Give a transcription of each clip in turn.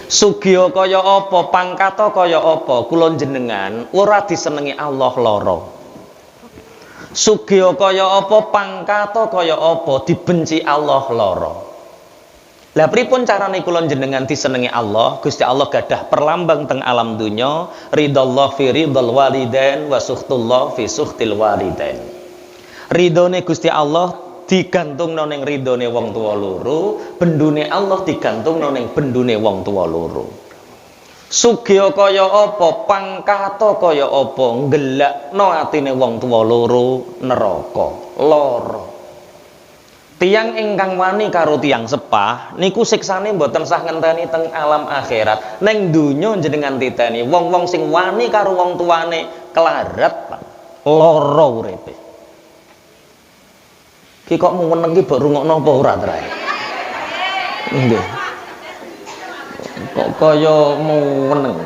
Sugih kaya apa, pangkata kaya apa, kula jenengan ora disenengi Allah lara. Sugih kaya apa, pangkata kaya apa, dibenci Allah lara. Lah pripun carane kula jenengan disenengi Allah? Gusti Allah gadah perlambang teng alam dunya, ridallah fi ridal walidain wa sukhtullah fi sukhtil walidain. Ridone Gusti Allah digantungno ning ridone wong tuwa loro, bendune Allah digantungno ning bendune wong tuwa loro. Sugih kaya apa, pangkata kaya apa, nggelakno atine wong tuwa loro neraka, lara. Tiyang ingkang wani karo tiyang sepah niku siksane mboten sah ngenteni teng alam akhirat. Ning donya jenengan titeni wong-wong sing wani karo wong tuane kelarat, Pak. Lara uripe. Ki kok meneng ki mbok rungokno apa ora trae? Nggih. Kok kaya meneng.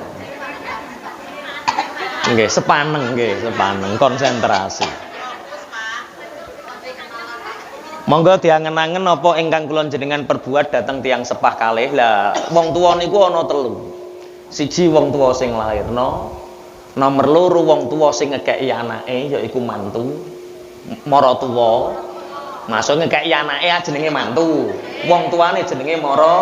Nggih, sepaneng konsentrasi. Monggo diangen-angen apa ingkang kula jenengan perbuat dhateng tiyang sepah kalih. Lah wong tuwa niku ana 3. Siji wong tuwa sing lairno, nomor 2 wong tuwa sing ngekeki anake yaiku mantu, mara tuwa. Masuk ngekeki anake jenenge mantu. Wong tuane jenenge mara.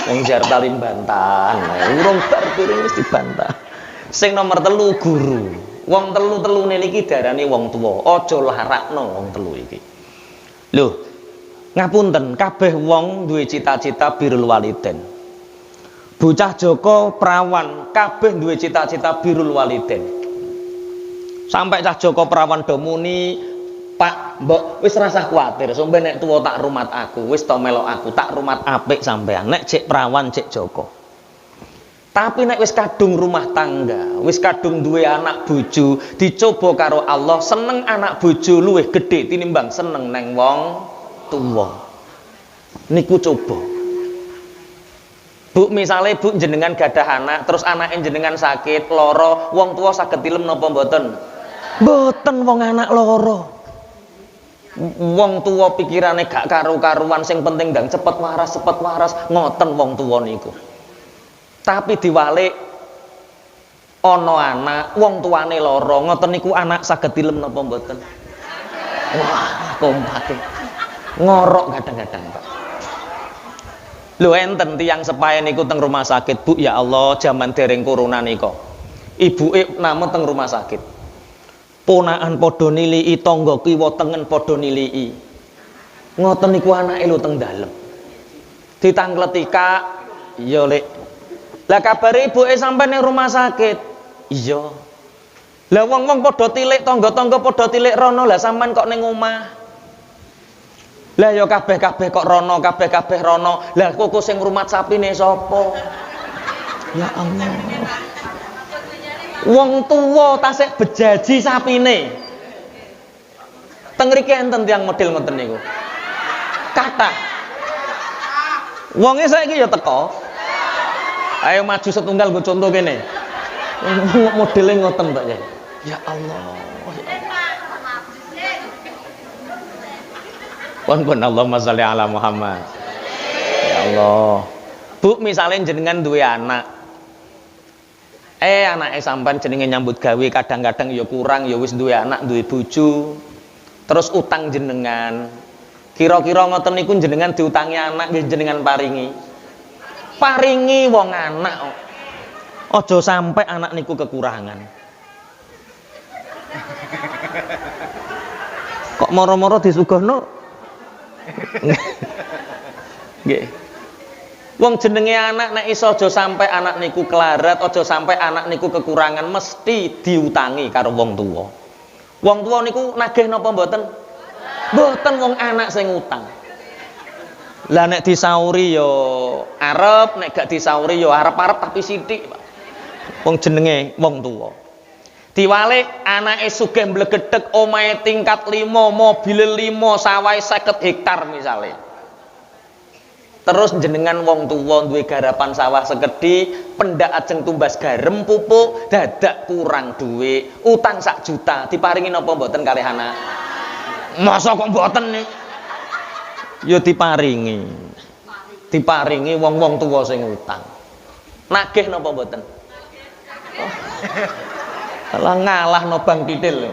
Wong jar paling bantahan. Urung bar durung wis dibantah. Sing nomor 3 guru. Wong telu-telune niki darane wong tuwa. Aja larakno wong telu iki. Lho, ngapunten, kabeh wong duwe cita-cita birrul walidain. Bocah Joko prawan kabeh duwe cita-cita birrul walidain. Sampai cah Joko prawan do muni, Pak, mbok wis rasah kuwatir, sampe nek tuwa tak rumat aku, wis to melok aku, tak rumat apik sampean. Nek cek prawan cek Joko. Tapi nek wis kadung rumah tangga, wis kadung duwe anak bojo, dicoba karo Allah, seneng anak bojo luwih gedhe tinimbang seneng neng wong tuwa. Niku coba. Bu, misale Bu jenengan gadah anak, terus anake jenengan sakit, lara, wong tuwa saged tilem napa mboten? Mboten wong anak lara. Wong tuwa pikirane gak karu-karuan, sing penting ndang cepet waras, ngoten wong tuwa niku. Tapi diwalik ana anak wong tuane lara, ngoten niku anak saged tilem napa mboten? Wah, kompake. Ngorok kadang-kadang, Pak. Lho enten tiyang sepahe niku teng rumah sakit, Bu, ya Allah, jaman dereng corona nika. Ibuke namun teng rumah sakit. Ponakan padha niliki, tangga kiwa tengen padha niliki. Ngoten niku anake lho teng dalem. Ditangkleti, Kak, ya Lek. Lah kabare ibuke sampai ning rumah sakit. Iya. Lah wong-wong padha tilik, tangga-tangga padha tilik rono, lah sampean kok ning omah. Lah ya kabeh-kabeh kok rono, kabeh-kabeh rono. Lah kok sing ngrumat sapine sapa? Ya Allah. Wong tuwa tasik bejaji sapine. Teng mriki enten tiyang model ngoten niku. Kathah. Wonge saiki ya teko. Ayo maju setunggal gue contoh kene. Modelnya ngoten Pak ya. Ya Allah. Pun Allahumma sholli ala Muhammad. Ya Allah. Bu, misalnya jenengan duwe anak. Anake sampean jenenge nyambut gawe kadang-kadang ya kurang, ya wis duwe anak, duwe bojo. Terus utang jenengan. Kira-kira ngoten niku jenengan diutangi anak nggih jenengan paringi. Paringi wong anak. Aja sampai anak niku kekurangan. Kok moro-moro disuguhno? Nggih. Wong jenenge anak nek iso aja sampai anak niku kelarat, aja sampai anak niku kekurangan, mesti diutangi karo wong tuwa. Wong tuwa niku nagih napa mboten? Mboten, wong anak sing utang. Lah nek disauri yo arep, nek gak disauri yo arep-arep tapi sithik, Pak. Wong jenenge wong tuwa. Diwalik anake sugih mblegedhek, omahe tingkat 5, mobil 5, sawahe 50 hektar misale. Terus jenengan wong tuwa duwe garapan sawah sekedhi, pendak ajeng tumbas garem pupuk, dadak kurang duwe, utang 1 juta, diparingi napa mboten kalih anak? Masa kok mboten nih? Ya diparingi. diparingi wong-wong tuwa sing utang. Nagih napa mboten? Lah ngalahno Bang Titil.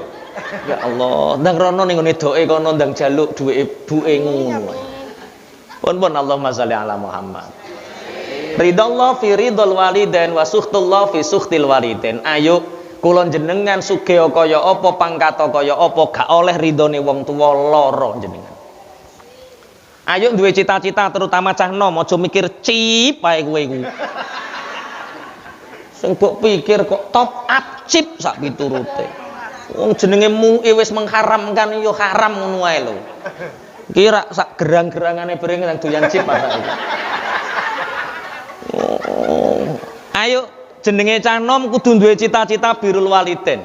Ya Allah, ndang rono ning ngene doe kono ndang jaluk duwe ibuke ngono. Pun Allahumma sholli ala Muhammad. Ridallah fi ridal walidain wa sukhtullah fi sukhtil walidain. Ayo kula jenengan sugih kaya apa pangkat kaya apa gak oleh ridone wong tuwa lara jenengan. Ayo duwe cita-cita terutama cah nom aja mikir cip ae kowe iku. Sing mbok pikir kok top up chip sak piturute. Wong jenenge muke wis mengharamkan ya haram ngono wae lho. Kira sak gerang-gerangane bareng nang doyan chip apa iki. Ayo jenenge cah nom kudu duwe cita-cita birrul walidain.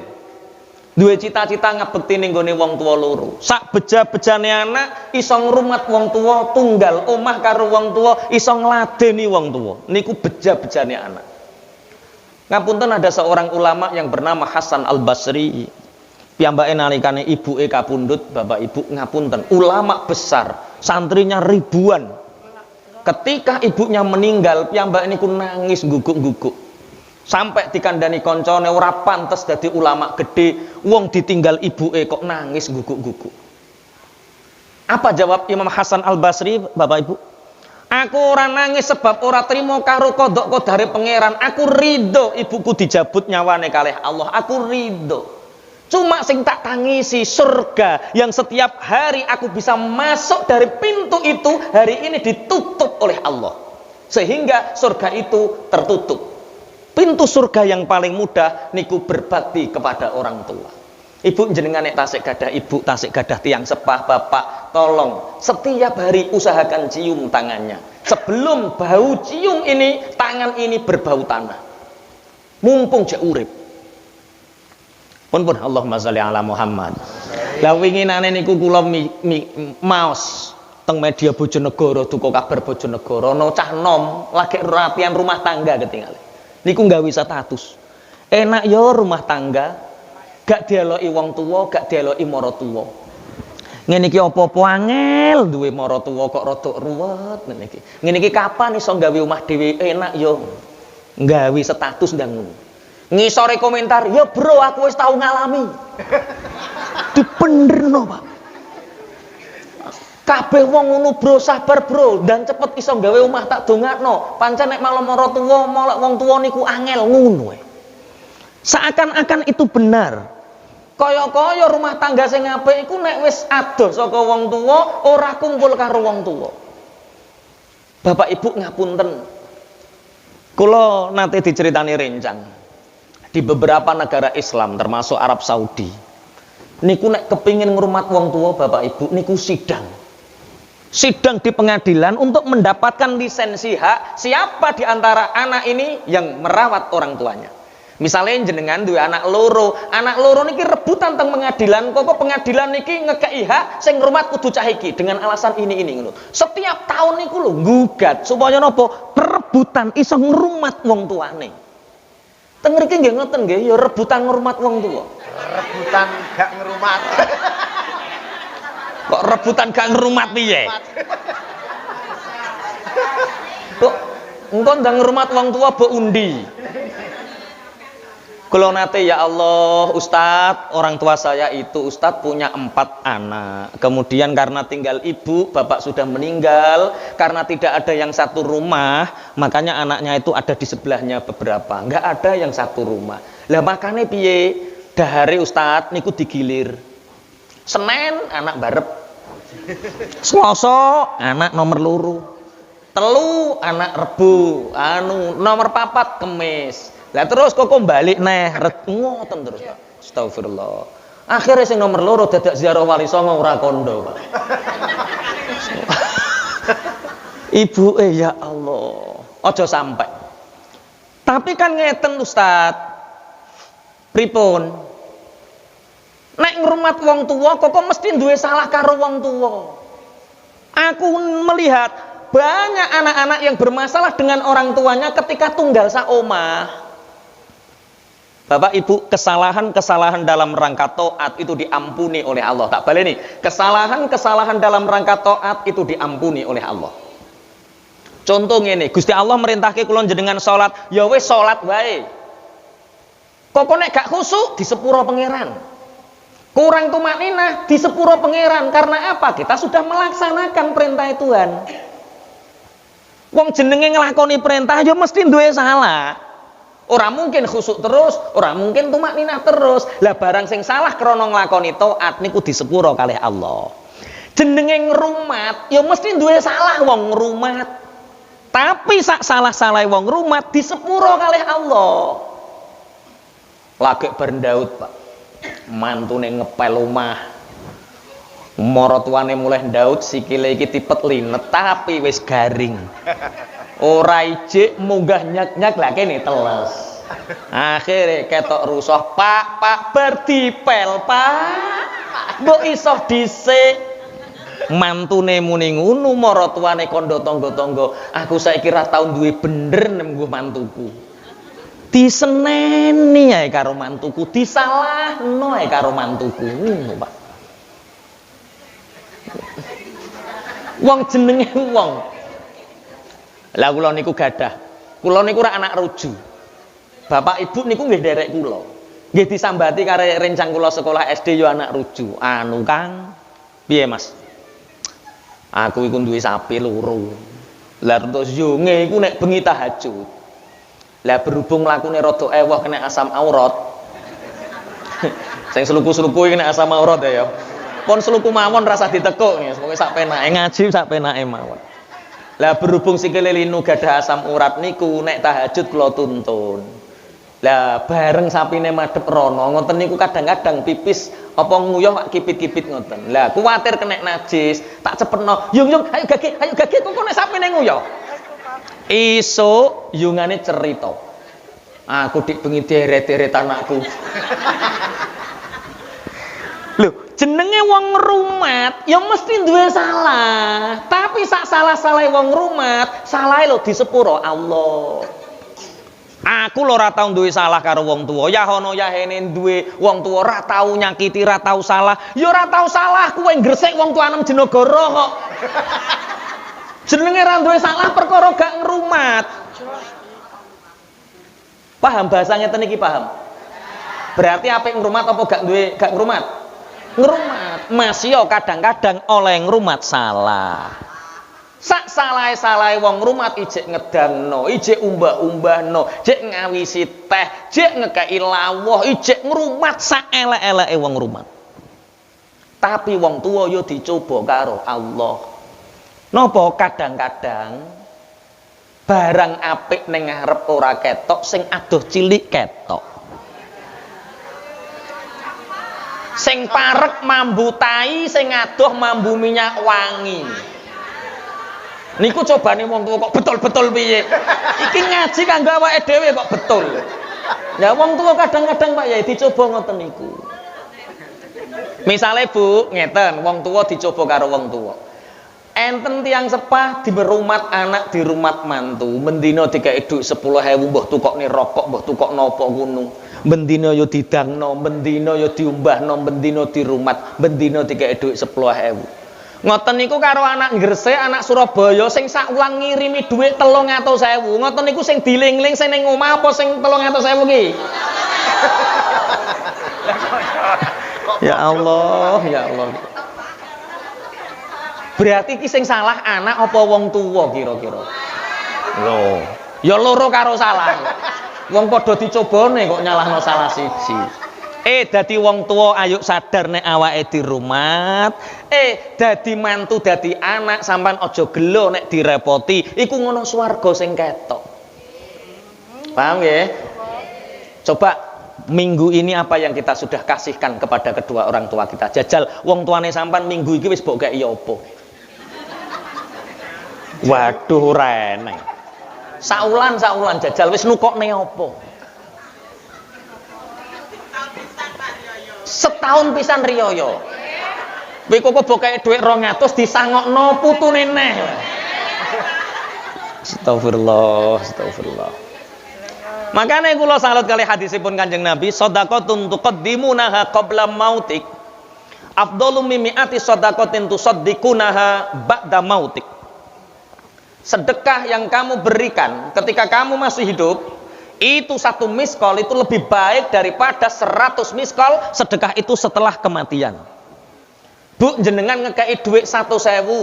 Duwe cita-cita ngabekti ning gone wong tuwa loro. Sak beja-bejane anak iso ngrumat wong tuwa tunggal, omah karo wong tuwa iso ngladeni wong tuwa. Niku beja-bejane anak. Ngapunten ada seorang ulama yang bernama Hasan Al-Basri. Piyambake nalikane ibuke kapundhut, bapak ibu ngapunten, ulama besar, santrinya ribuan. Ketika ibunya meninggal, piyambake niku nangis guguk-guguk. Sampai dikandani koncone ora pantes dadi ulama gede, wong ditinggal ibuke kok nangis guguk-guguk. Apa jawab Imam Hasan Al-Basri, bapak ibu? Aku ora nangis sebab ora trimo karo kodok kodare pangeran. Aku ridho ibuku dijabut nyawane kalih Allah. Aku ridho. Cuma sing tak tangisi surga yang setiap hari aku bisa masuk dari pintu itu, hari ini ditutup oleh Allah. Sehingga surga itu tertutup. Pintu surga yang paling mudah niku berbakti kepada orang tua. Ibu jenengan nek tasik gadah ibu, tasik gadah tiang sepah, bapak, tolong setiap hari usahakan cium tangannya. Sebelum bau cium ini, tangan ini berbau tanah. Mumpung jek urip. Pun Allahumma sholli ala Muhammad. Lah winginane niku kula maos teng media Bojonegoro duka kabar Bojonegoro ana cah nom lagi rapian rumah tangga ketinggalan. Niku nggawe status. Enak ya rumah tangga. Gak dialoki wong tuwa, gak dialoki mara tuwa. Ngene iki apa-apa angel duwe mara tuwa kok rada ruwet ngene iki. Ngene iki kapan iso gawe omah dhewe enak ya. Gawe status ndang ngono. Ngisore komentar, "Ya bro, aku wis tau ngalami." Dipenderno, Pak. Kabeh wong ngono, bro, sabar, bro, dan cepet iso gawe omah tak dongakno. Pancen nek malah mara tuwa, molek wong tuwa niku angel ngono wae. Seakan-akan itu benar. Kaya-kaya rumah tangga sing apik iku nek wis adoh saka wong tuwa ora kumpul karo wong tuwa. Bapak Ibu ngapunten. Kula nate diceritani rencang. Di beberapa negara Islam termasuk Arab Saudi. Niku nek kepingin ngrumat wong tuwa Bapak Ibu niku sidang. Sidang di pengadilan untuk mendapatkan lisensi hak siapa di antara anak ini yang merawat orang tuanya. Misalnya jenengan duwe anak loro niki rebutan teng pengadilan, kok pengadilan niki ngekei hak sing ngrumat kudu cah iki dengan alasan ini ngono. Setiap tahun niku lho nggugat supaya napa? Perebutan iso ngrumat wong tuane. Teng mriki nggih ngoten nggih, ya rebutan ngrumat wong tuwa. Rebutan gak ngrumat. Kok rebutan gak ngrumat piye? Kok engko ndang ngrumat wong tuwa mbok undi. Kalau nate ya Allah Ustadz, orang tua saya itu Ustadz punya 4 anak. Kemudian karena tinggal ibu, bapak sudah meninggal. Karena tidak ada yang satu rumah, makanya anaknya itu ada di sebelahnya beberapa. Nggak ada yang satu rumah. Lah makanya piye? Dahare Ustadz niku digilir. Senin anak barep. Selasa anak nomor loro. Telu anak Rebu. Nomor 4 Kemis. Lah terus kok balik neh ngoten terus Pak. Astagfirullah. Akhirnya sing nomor loro dadak ziarah Wali Songo ora kondo, Pak. Ibu ya Allah, aja sampai. Tapi kan ngeten Ustaz. Pripun? Nek ngrumat wong tuwa kok mesti duwe salah karo wong tuwa. Aku melihat banyak anak-anak yang bermasalah dengan orang tuanya ketika tunggal saomah. Bapak Ibu, kesalahan-kesalahan dalam rangka taat itu diampuni oleh Allah. Tak baleni, kesalahan-kesalahan dalam rangka taat itu diampuni oleh Allah. Contoh ngene, Gusti Allah merintahke kula jenengan salat, ya wis salat wae. Kok nek gak khusuk di sepuro pangeran. Kurang tumakninah di sepuro pangeran. Karena apa? Kita sudah melaksanakan perintah Tuhan. Wong jenenge nglakoni perintah ya mesti duwe salah. Ora mungkin khusuk terus, ora mungkin tumakninah terus. Lah barang sing salah krana nglakoni taat niku di sepuro kalih Allah. Jenenge ngrumat ya mesti duwe salah wong ngrumat. Tapi sak salah-salah wong rumat di sepuro kalih Allah. Lagi berdaud Pak. Mantune ngepel omah. Maratuane mulai ndaud sikile iki tipet linet tapi wis garing. Ora ijik munggah nyak-nyak lah kene teles. Akhire ketok rusuh, Pak berdipel, Pak. Mbok iso dhisik. Mantune muni ngono maratuane kandha tangga-tangga. Aku saiki ra tau duwe bener nemu mantuku. Diseneni ae karo mantuku, disalahno ae karo mantuku. Ngono, Pak. Wong jenenge wong. Lah kula niku gadah. Kula niku ra anak ruju. Bapak Ibu niku nggih nderek kula. Nggih disambati karo rencang kula sekolah SD yo anak ruju. Anu Kang, piye Mas? Aku iku duwe sapi loro. Lah terus yo iku nek bengi tahajud. Lah berhubung lakune rada ewah kena asam aurat. Sing sluku-sluku iki kena asam aurat ya. Pon sluku mawon rasa ditekuk ya, pokoke sak penake ngaji sak penake mawon. Lah berhubung sikile linu gadah asam urat niku nek tahajud kula tuntun. Lah bareng sapine madhep rono ngoten niku kadang-kadang pipis apa nguyuh Pak kipit-kipit ngoten. Lah kuwatir kena najis, tak cepetno. Yung ayo gage kok nek sapine nguyuh. Esuk yungane cerita. Aku dik bengi deret-deret anakku. Lho, jenenge wong rumat ya mesti duwe salah. Tapi sak salah-salahe wong rumat, salahe lho di sepuro Allah. Aku lho ora tau duwe salah karo wong tuwa. Ya ono ya hene duwe wong tuwa ora tau nyakiti, ora tau salah. Ya ora tau salah kowe gresik wong tuanem jenegara kok. Jenenge ra duwe salah perkara gak ngrumat. Paham bahasa ngeten iki paham? Berarti apik ngrumat apa gak ngrumat? Ngrumat. Masih yo kadang-kadang oleh ngrumat salah. Sak salahe wong rumat ijek ngedangno, ijek umbah-umbahno, ijek ngawisi teh, ijek ngekei lawuh, ijek ngrumat sak elek-eleke wong rumat. Tapi wong tuwa yo dicoba karo Allah. Napa kadang-kadang barang apik ning ngarep ora ketok, sing adoh cilik ketok. Sing parek mambu tai, sing adoh mambu minyak wangi. Niku cobane wong tuwa kok betul-betul piye? Iki ngaji kanggo awake dhewe kok betul. Ya wong tuwa kadang-kadang Pak ya dicoba ngoten niku. Misale Bu, ngeten, wong tuwa dicoba karo wong tuwa. Enten tiyang sepah diberumat anak dirumat mantu, mendina dikek dhuwit 10.000 mbah tukokne rokok, mbah tukok napa ngono. Mendina ya didangno, mendina ya diumbahno, mendina dirumat, mendina dikek dhuwit 10.000. Ngoten niku karo anak Gresik, anak Surabaya sing sak wulan ngirimi dhuwit 300.000. Ngoten niku sing diling-ling sing ning omah apa sing 300.000 ki? Ya Allah, ya Allah. Berarti ki sing salah anak apa wong tuwa kira-kira? Lho, ya loro karo salah. Wong padha dicobane kok nyalahno salah siji. Dadi wong tuwa ayo sadar nek awake dirumat. Dadi mantu dadi anak sampean aja gelo nek direpoti. Iku ngono swarga sing ketok. Paham ya? Coba minggu ini apa yang kita sudah kasihkan kepada kedua orang tua kita. Jajal wong tuane sampean minggu iki wis mbok gak apa. Waduh reneng. Saulan jajal wis nukokne apa? Setahun pisan riyaya. Kowe kok bokake dhuwit 200 disangokno putune neh. Astagfirullah. Makanya kula salut kali hadisipun Kanjeng Nabi, shadaqatun tuqaddimunaha qabla mautik afdalu mimmi'ati shadaqatin tusaddiqunaha ba'da mautik. sedekah yang kamu berikan ketika kamu masih hidup, itu 1 miskol itu lebih baik daripada 100 miskol sedekah itu setelah kematian. Bu, jenengan ngekei duit 1.000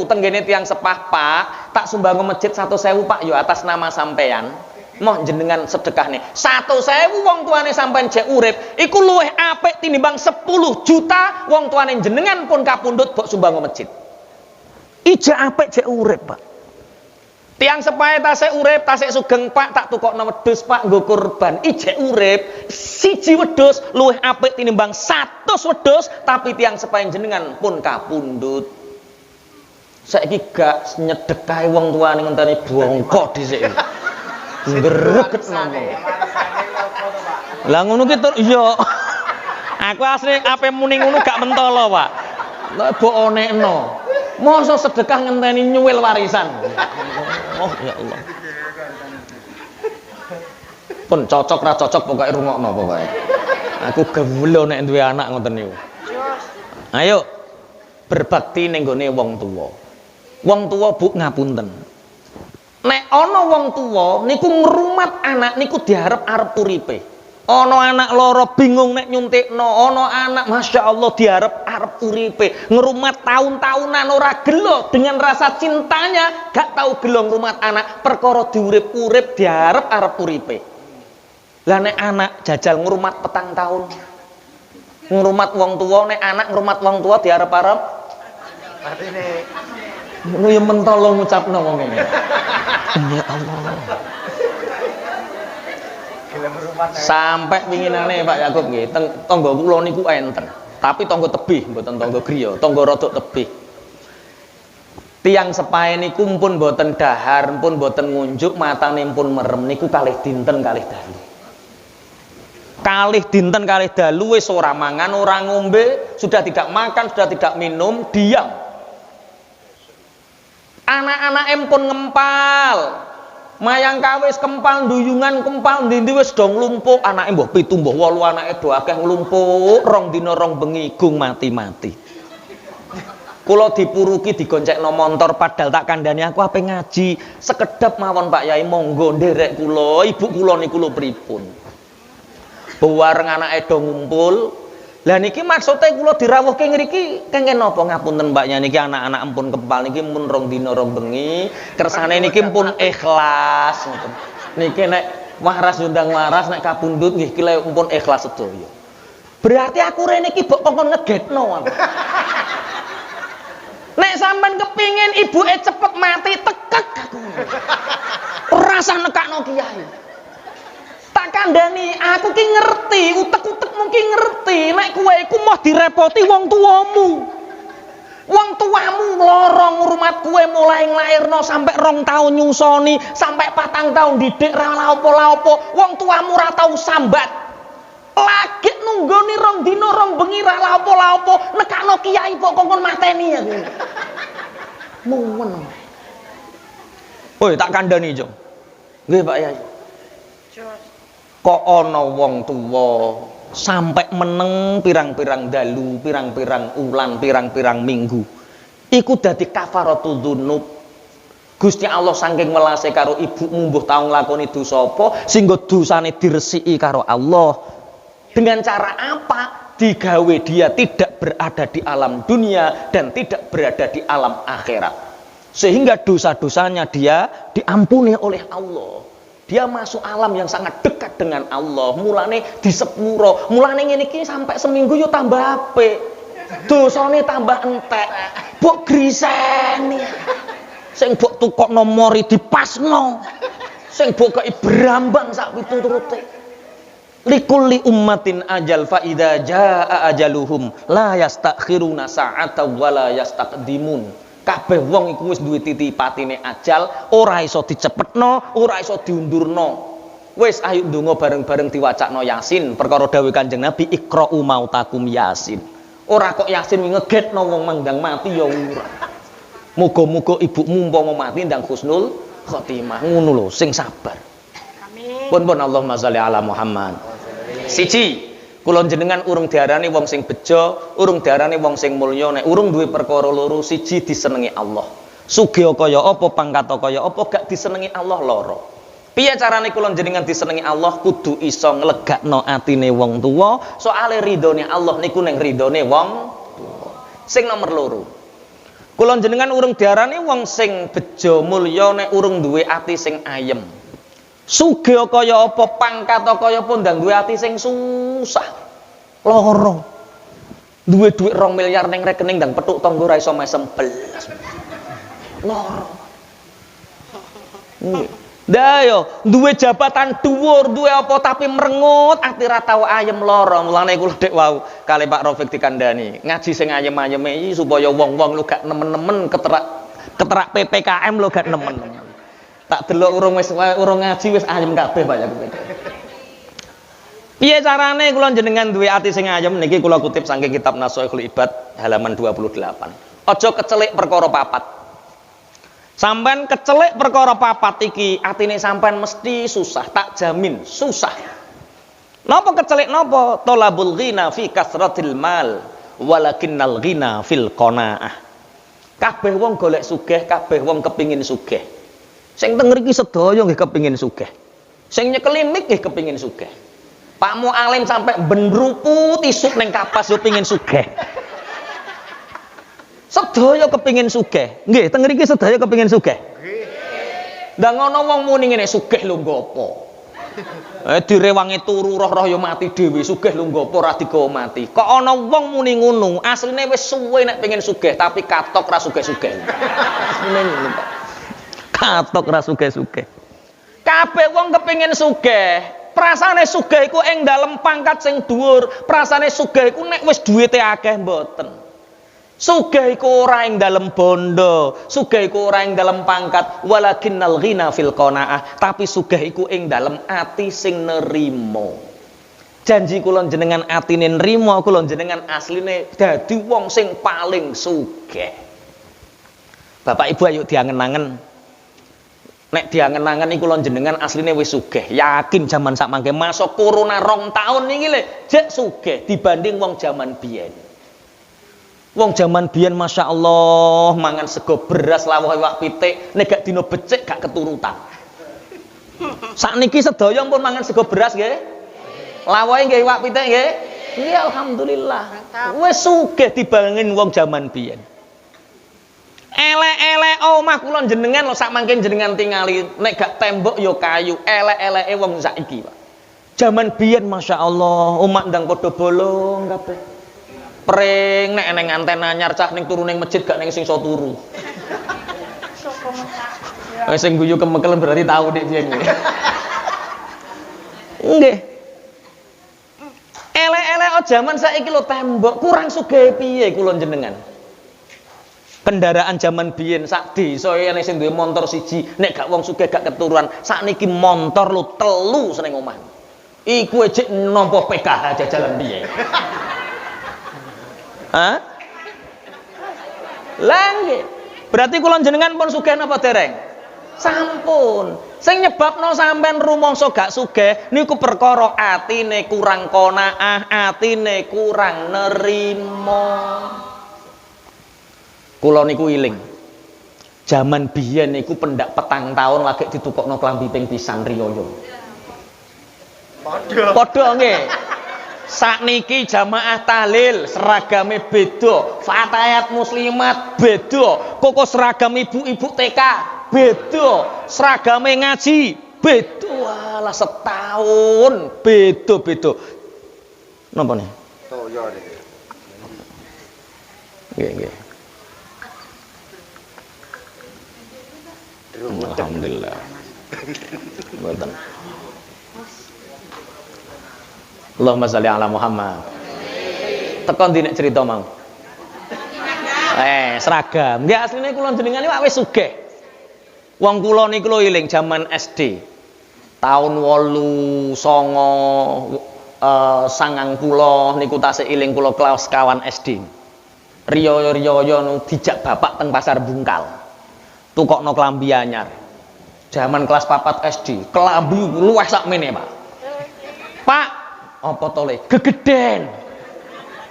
tenggene tiang sepah, Pak, tak sumbang masjid 1.000 Pak, yo atas nama sampean. Moh jenengan sedekah nih 1.000 wong tuane sampean jek urip iku luwih apik tinimbang 10 juta wong tuane jenengan pun kapundhut mbok sumbang masjid. Ijek apik jek urip, Pak. Tiang sepahe tasik urip, tasik sugeng, Pak, tak tukokno wedhus, Pak, nggo kurban. Ijek urip, siji wedhus luwih apik tinimbang 100 wedhus, tapi tiang sepahe jenengan pun kapundhut. Saiki gak nyedekahi wong tuane ngenteni bongkok dhisik. Ngreget nang. Lah ngono ki iya. Aku asli ape muni ngono gak mentolo, Pak. Lah mbok onekno. Mosok sedekah ngenteni nyuwil warisan. Oh ya Allah. Pun cocok ra cocok pokoke rungokno pokoke. Aku gewelo nek duwe anak ngoten niku. Ayo berbakti ning gone wong tuwa. Wong tuwa Bu ngapunten. Nek ana wong tuwa niku ngrumat anak niku diarep-arep uripe. Ana anak loro bingung nek nyuntikno, ana anak Masya Allah diarep-arep uripe. Ngrumat tahun-tahunan ora gelo dengan rasa cintanya, gak tahu gelo ngrumat anak perkara diurip-urip diarep-arep uripe. Lah nek anak jajal ngrumat 4 tahun. Ngrumat wong tuwa, nek anak ngrumat wong tuwa diarep-arep artine ngono ya mentolo ngucapno wong ngene. Ya Allah. Sampai winginane Pak Yakub nggih, tangga kula niku enten. Tapi tangga tebih, mboten tangga griya, tangga rodok tebih. Tiang sepahe niku pun mboten dahar, pun mboten ngunjuk, matane pun merem niku kalih dinten kalih dalu. Kalih dinten kalih dalu wis ora mangan, ora ngombe, sudah tidak makan, sudah tidak minum, diam. Anak-anak pun ngempal, mayang kawis kempal, duyungan kempal, ndi wis do nglumpuk. Anake mbah 7 mbah 8 anake do akeh nglumpuk, 2 dina 2 bengi gung mati-mati. Kula dipuruki digoncekno montor padahal tak kandhani aku ape ngaji, sekedap mawon Pak Yai monggo nderek kula, ibu kula niku lho pripun. Buwareng anake do ngumpul. Lah niki maksude kula dirawuhke ngriki kengken napa ngapunten Mbak Yai niki anak-anak ampun kempal niki mun 2 dina 2 bengi kersane niki pun ikhlas ngoten. Niki nek waras undang waras nek kapundhut nggih ki pun ikhlas sedaya. Berarti aku rene iki mbok kongkon ngegetno aku. Nek sampean kepingin ibuke cepet mati tekek aku. Ora usah nekakno kiai. Tak kandhani, aku ki ngerti, utek-utek mungkin ngerti, nek kowe iku mau direpoti wong tuamu. Wong tuamu lorong ngrumat kowe mulai nglairno sampai 2 tahun nyusoni, sampai 4 tahun didik ra laopo-laopo, wong tuamu ora tau sambat. Lagi nunggoni 2 dina 2 bengi ra laopo-laopo, nekakno kiai kok kongkon mateni aku. Muwen. Woi, tak kandhani, Jong. Nggih, Pak Yai. Kok ana wong tuwa sampai meneng pirang-pirang dalu, pirang-pirang ulan, pirang-pirang minggu. Iku dadi kafaratul dzunub. Gusti Allah saking welase karo ibumu mbuh tau nglakoni dosa apa sehingga dosane diresiki karo Allah. Dengan cara apa? Digawe dia tidak berada di alam dunia dan tidak berada di alam akhirat. Sehingga dosa-dosanya dia diampuni oleh Allah. Dia masuk alam yang sangat dekat dengan Allah. Mulane disepuro. Mulane ngene iki sampai seminggu yo tambah apik. Dosane tambah entek. Mbok griseni. Sing mbok tukokno mori dipasno. Sing mbok kei brambang sak piturute. Likulli ummatin ajal fa idza jaa ajaluhum la yastakhiruna sa'atan wa la yastaqdimun. Kabeh wong iku wis duwe titipatine ajal, ora iso dicepetno, ora iso diundurno. Wis ayo ndonga bareng-bareng diwacakno Yasin, perkara dawuh Kanjeng Nabi Iqra'u mautakum Yasin. Ora kok Yasin ngegetno wong mandang mati ya ora. Muga-muga ibumu umpama mati ndang husnul khotimah. Ngono lho, sing sabar. Amin. Pun Allahumma sholli ala Muhammad. Siji, kula jenengan urung diarani wong sing bejo, urung diarani wong sing mulya, nek urung duwe perkara loro, siji disenengi Allah. Sugih kaya apa, pangkat kaya apa, gak disenengi Allah lara. Piye carane kula jenengan disenengi Allah? Kudu iso nglegakno atine wong tuwa, soale ridhone Allah niku ning ridhone wong tuwa. Sing nomor loro, kula jenengan urung diarani wong sing bejo mulya nek urung duwe ati sing ayem. Sugih kaya apa, pangkat kaya apa, ndang duwe ati sing susah, lara. Duwe dhuwit 2 miliar ning rekening ndang petuk tangga ora iso mesem belas. Lara. Ndah yo, duwe jabatan dhuwur, duwe apa tapi merengut, ati ra tau ayem lara. Mulane kula dek wau kali Pak Rafiq dikandani, ngaji sing ayem-ayeme iki supaya wong-wong lu gak nemen-nemen keterak PPKM lu gak nemen-nemen. Tak delok urung ngaji wis ayem kabeh Pak ya. Piye carane kula jenengan duwe ati sing ayem niki kula kutip saking kitab Nashihul Ibad halaman 28. Aja kecelik perkara papat. Sampean kecelik perkara papat iki atine sampean mesti susah, tak jamin susah. Napa kecelik napa? Talabul ghina fi kasratil mal walakinnal ghina fil qanaah. Kabeh wong golek sugih, kabeh wong kepingin sugih. Sing teng mriki sedaya nggih kepingin sugih. Sing nyekeli mik nggih kepingin sugih. Pak Mualim sampai benrupu tisuk ning kapas yo pengin sugih. Sedaya kepingin sugih. Nggih, teng mriki sedaya kepingin sugih. Nggih. Ndak ngono wong muni ngene sugih lho nggo apa? Direwangi turu roh-roh ya mati dhewe, sugih lho nggo apa ora digawa mati. Kok ana wong muni ngono, asline wis suwe nek pengin sugih tapi katok ra sugih-sugih. Asline ngono, Pak. Katok ra sugih-sugih. Kabeh wong kepengin sugih. Prasane sugih iku ing dalem pangkat sing dhuwur, prasane sugih iku nek wis duwite akeh mboten. Sugih iku ora ing dalem bondo, sugih iku ora ing dalem pangkat, walakinnal ghina fil qanaah, tapi sugih iku ing dalem ati sing nerimo. Janji kula jenengan atine nrimo, kula jenengan asline dadi wong sing paling sugih. Bapak Ibu ayo diangen-angen. Nek diangen-angen iku kula jenengan asline wis sugih. Yakin jaman sak mangke masuk corona 2 tahun niki lho, jek sugih dibanding wong jaman biyen. Wong jaman biyen Masya Allah mangan sego beras lawuh iwak pitik nek gak dino becik gak keturutan. Sakniki sedaya pun mangan sego beras nggih. Lawuhe nggih iwak pitik nggih. Nggih alhamdulillah. Wis sugih dibanding wong jaman biyen. Elek-elek omah kula jenengan lho sak mangke jenengan tingali nek gak tembok ya kayu. Elek-eleke wong saiki, Pak. Jaman biyen Masya Allah omah ndang padha bolong kabeh. Pring nek neng antena anyar cah ning turu ning masjid gak ning sing iso turu. Sing guyu kemekelen berarti tahu dik biyen iki. Nggih. Elek-elek jaman saiki lho tembok kurang sugih piye kula jenengan. Kendaraan jaman biyen sak desa ana sing duwe montor siji, nek gak wong sugih gak keturunan, sakniki montor lho 3 seneng omah. Iku ejek nampa PKH jajalan piye. Hah? Lah nggih. Berarti kula jenengan pun sugih napa dereng? Sampun. Sing nyebabno sampean rumangsa gak sugih niku perkara atine kurang qanaah, atine kurang nerima. Kula niku iling. Jaman biyen niku pendak 4 tahun lagi ditukokno klambi ping pisan riyaya. Padha nggih. Sakniki jamaah tahlil seragame beda, fatayat muslimat beda, koko seragam ibu-ibu TK beda, seragame ngaji beda. Walah setahun beda-beda. Napa nih? Toyo niki. Nggih. Alhamdulillah. Mboten. Allahumma sholli ala Muhammad. Tekon ndi nek cerita mau. Seragam. Nggih asline kula jenengan iki wis sugih. Wong kula niku lho iling jaman SD. Tahun 89 niku tasih iling kula kelas kawan SD. Riyo-riyo nu dijak bapak teng pasar Bungkal. Tukokno klambi anyar. Jaman kelas 4 SD, klambi luwih sakmene, Pak. Pak apa to le gegeden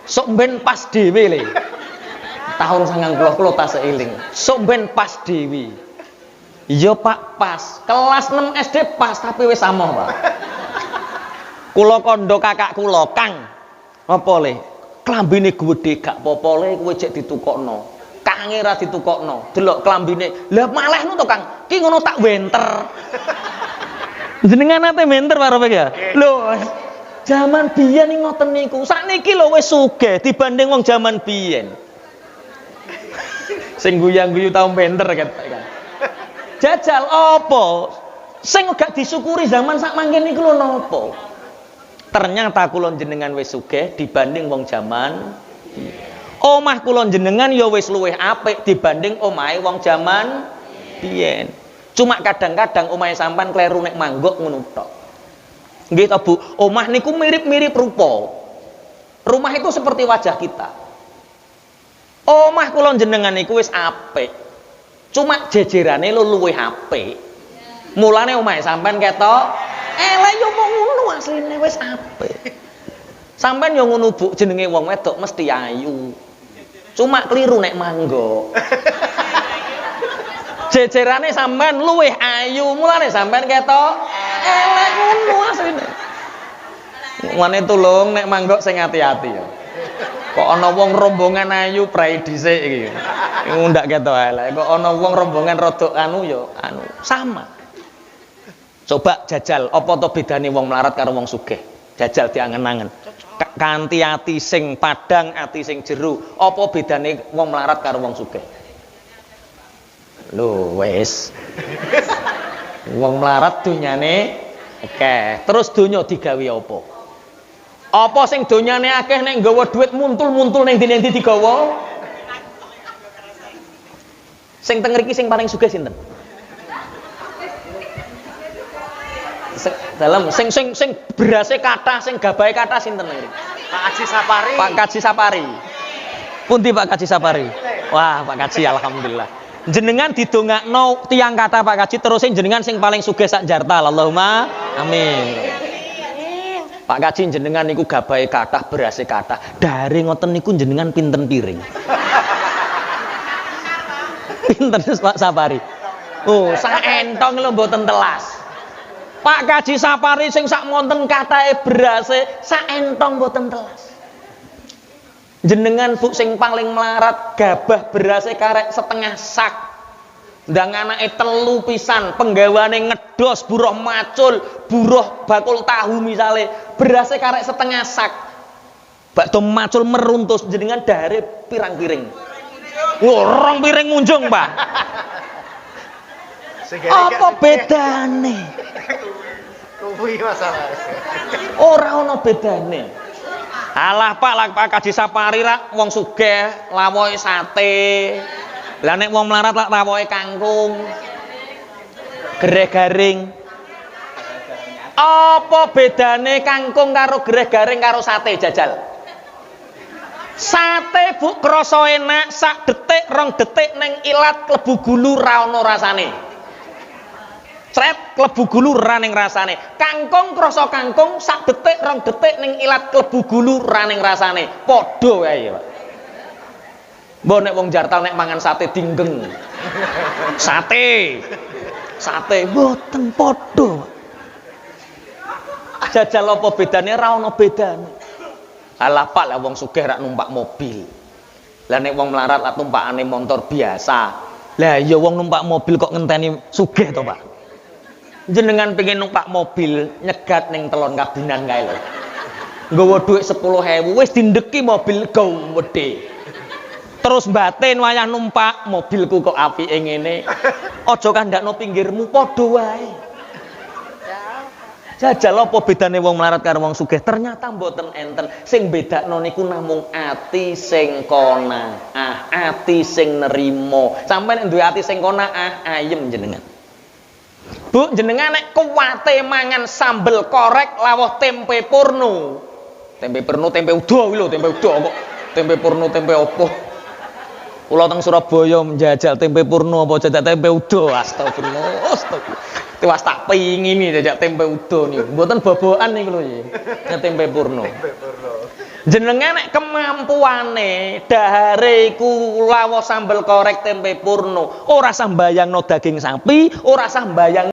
sok ben pas dhewe le Tahun 90 kula tasih eling. Sok ben pas dewi. Iya Pak, pas. Kelas 6 SD pas tapi wis amoh, Pak. Kula kandha kakak kula, Kang. Apa le? Klambine gedhe gak apa-apa le kowe cek ditukokno. Kange ra ditukokno. Delok klambine. Lah malah ngono to, Kang. Ki ngono tak wenter. Jenengan ate wenter Pak Rofik ya? Lho, zaman biyen ngoten niku. Sakniki lho wis sugih dibanding wong zaman biyen. Sing guyang-guyu tau wenter kan. Jajal apa? Sing gak disyukuri zaman sak mangken niku lho napa? Ternyata kula jenengan wis sugih dibanding wong zaman. Omah kula jenengan ya wis luwih apik dibanding omahe wong zaman biyen. Cuma kadang-kadang omahe sampean kleru nek manggok ngono tok. Nggih to Bu, omah niku mirip-mirip rupa. Rumah itu seperti wajah kita. Omah kula jenengan niku wis apik. Cuma jejerane luwih apik. Mulane omahe sampean ketok elek yo mung ngono asline wis apik. Sampean yo ngono Bu, jenenge wong wedok mesti ayu. Cuma keliru nek manggok. Jejerane sampean luwih ayu, mulane sampean ketok elek ngono asline. Mane tulung nek manggok sing ati-ati ya. Kok ana wong rombongan ayu prai dhisik iki. Ngundak ketok elek. Kok ana wong rombongan rodok anu ya anu sama. Coba jajal apa to bedane wong melarat karo wong sugih? Jajal diangen-angen. Kanthi ati sing padang, ati sing jero, apa bedane wong melarat karo wong sugih? Lho wis. Wong melarat donyane akeh. Terus donya digawe apa? Apa sing donyane akeh nek nggawa dhuwit muntul-muntul ning ndi-ndi digawa? Sing teng mriki sing paling sugih sinten? Dalam sing berase kathah, sing gabahe kathah sinten ngriki? Pak Haji Sapari. Pak Kaji Sapari. Pundi Pak Kaji Sapari? Wah, Pak Kaji alhamdulillah. Jenengan didongakno tiyang kata Pak Kaji terus jenengan sing paling sugih sak Jarta. Allahumma amin. Pak Kaji jenengan niku gabahe kathah, berase kathah. Dari ngoten niku jenengan pinten piring? Pinten Pak Sapari? Oh, sak entong lho mboten telas. Pak Kaji Sapari sing sak monten katahe berase sak entong mboten telas. Jenengan Bu sing paling melarat gabah berase karek setengah sak. Ndang anake telu pisan, penggawane ngedos buruh macul, buruh bakul tahu misale, berase karek setengah sak. Bakdo macul meruntus jenengan dare pirang piring. Wah, rong piring munjung, Pak. Apa bedane? Kuwi masalah. Ora ana bedane. Alah Pak Kaji Sapari rak wong sugih lawohe sate. Lah nek wong melarat lak lawohe kangkung. Gereh garing. Apa bedane kangkung karo gereh garing karo sate jajal? Sate Bu krasa enak sak detik rong detik ning ilat klebu gulu ra ono rasane. Cret klebu gulu ra ning rasane. Kangkung krasa kangkung sak detik rong detik ning ilat klebu gulu ra ning rasane. Padha wae, Pak. Mbok nek wong Jartal nek mangan sate dinggeng. Sate mboten padha. Jajal apa bedane ra ono bedane. Alah Pak lah wong sugih rak numpak mobil. Lah nek wong melarat lak tumpakane motor biasa. Lah ya wong numpak mobil kok ngenteni sugih to, Pak. Jenengan pengen numpak mobil nyegat ning telon kabinan kae lho. Nggawa dhuwit 10.000 wis dindeki mobil gawedhe. Terus batin wayah numpak mobilku kok apike ngene. Aja kandakno pinggirmu padha wae. Jajal apa bedane wong melarat karo wong sugih? Ternyata mboten enten. Sing bedakno niku namung ati sing qanaah, ati sing nerima. Sampeyan duwe ati sing qanaah, ayem jenengan. Bu, jenengan nek kuwate mangan sambel korek lawuh tempe purno. Tempe purno, tempe udo kuwi lho, tempe udo kok. Tempe purno, tempe opo? Kula teng Surabaya menjajal tempe purno apa jajal tempe udo. Astagfirullah. Tiwas tak pingini jajak tempe udo niku. Mboten bobokan niku lho ya. Tempe purno. Jenengan nek kemampuane dahare iku lawos sambel korek tempe purno, ora usah mbayangno daging sapi, ora usah mbayang